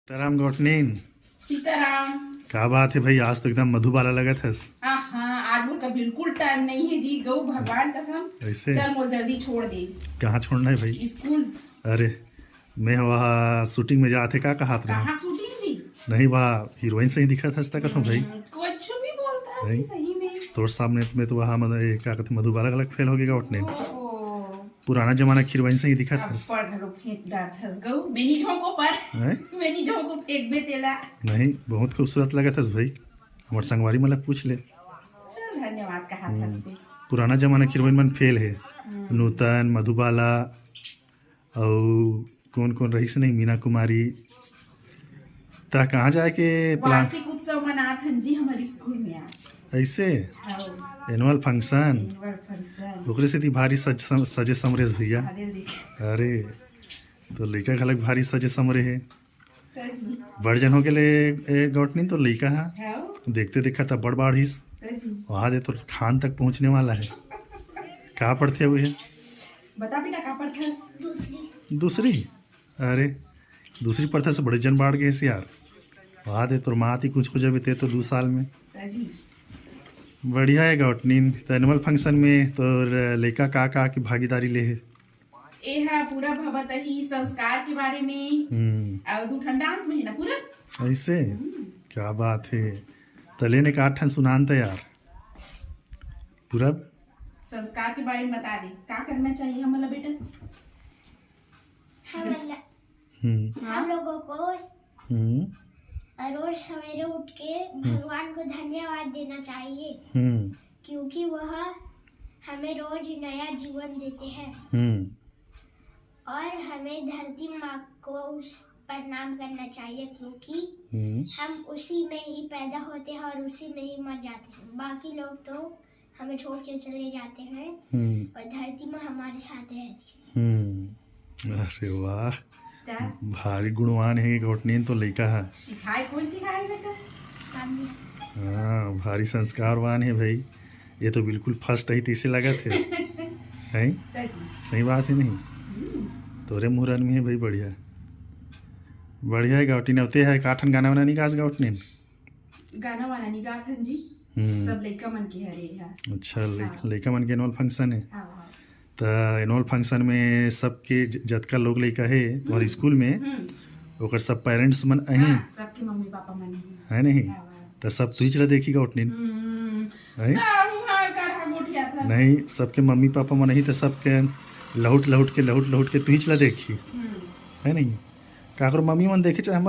सीताराम गौटनीन। सीताराम। क्या बात है भाई, आज तो एकदम मधुबाला लगा था। हाँ, आज मोर का बिल्कुल टाइम नहीं है जी। गौ भगवान कसम। ऐसे चल मोर जल्दी छोड़ दे। कहाँ छोड़ना है भाई? स्कूल। अरे मैं वहाँ शूटिंग में जाते का कहा था। कहाँ शूटिंग जी? नहीं, वहाँ हीरोइन से ही दिखा था कथम भाई। कुछ भी बोलता है नहीं। जी, सही में। तोर सामने में तो वहाँ क्या कहते मधुबाला अलग फेल हो गया गौटनीन। ओहो। पुराना जमाना की हीरोइन से ही दिखा था। अब पढ़ घरो फेंक डार थस गौ। मैनी झोंको पर। हैं? मैनी झोंको फेंक बे तेला। नहीं, बहुत खूबसूरत लगा था भाई। हमारे संगवारी मतलब पूछ ले। चल धन्यवाद कहा थस पे। पुराना जमाना की हीरोइन मन फेल है। नूतन, मधुबाला और कौन कौन रही से नहीं, मीना कुमारी। ता कहाँ जाए के प्लान? वार्षिक उत्सव मनाथन जी हमारे स्कूल में आज। ऐसे हाँ, एनुअल फंक्शन एनुअल फंक्शन। ओकरे से थी भारी सजे समरे भैया। आदिल देख। अरे तो लड़का खलक भारी सजे समरे है। तजी। बड़ जन हो गए गौटनी तो लड़का है। हाँ, देखते देखा था बड़ बाढ़ीस तजी। वहाँ दे तो खान तक पहुँचने वाला है। कहाँ पढ़ते हुए है? बता बेटा कहाँ पर था? दूसरी। दूसरी? अरे दूसरी पढ़ता से बड़े जन बाढ़ गए से यार। वहाँ दे तो माँ थी कुछ हो जावे ते तो 2 साल में। तजी। बढ़िया है गौटनीन। तो एनुअल फंक्शन में तो लड़का का की भागीदारी ले है। एहा पूरा भवत ही संस्कार के बारे में और 2 ठन डांस में है ना पूरा। ऐसे क्या बात है। तले ने 8 ठन सुनान था यार पूरा। संस्कार के बारे में बता दे क्या करना चाहिए हमारा बेटा। हम लोगों को हम्म रोज सवेरे उठ के भगवान को धन्यवाद देना चाहिए, क्योंकि वह हमें रोज नया जीवन देते हैं। और हमें धरती माँ को प्रणाम करना चाहिए, क्योंकि हम उसी में ही पैदा होते हैं और उसी में ही मर जाते हैं। बाकी लोग तो हमें छोड़ के चले जाते हैं और धरती माँ हमारे साथ रहती है। अरे वाह, क्या भारी गुणवान है गौटनीन तो लड़का है। सिखाए? कौन सिखाए बेटा? हाँ, भारी संस्कारवान है भाई। ये तो बिल्कुल फर्स्ट ही तीसरे लगा थे। हैं? तजी। सही बात है नहीं? तोरे मुहरन में है भाई। बढ़िया बढ़िया है गौटीन। होते है काठन गाना वाना नहीं गास गौटनीन? गाना वाना नहीं गाथन जी। सब लड़का मन के हरे है। अच्छा, लड़का मन के एनुअल फंक्शन है। हाँ, हाँ। तो एनुअल फंक्शन में सबके जतका लोग लड़का है तुम्हारे स्कूल में ओकर सब पेरेंट्स मन अही हाँ, सबके मम्मी पापा मन है नहीं? हाँ, तो सब तू ही चला देखी गौटनीन है? था। नहीं, सबके मम्मी पापा मन अही तो सबके लहुट लहुट के तू ही चला देखी है नहीं? काकर मम्मी मन देखे चाहे हम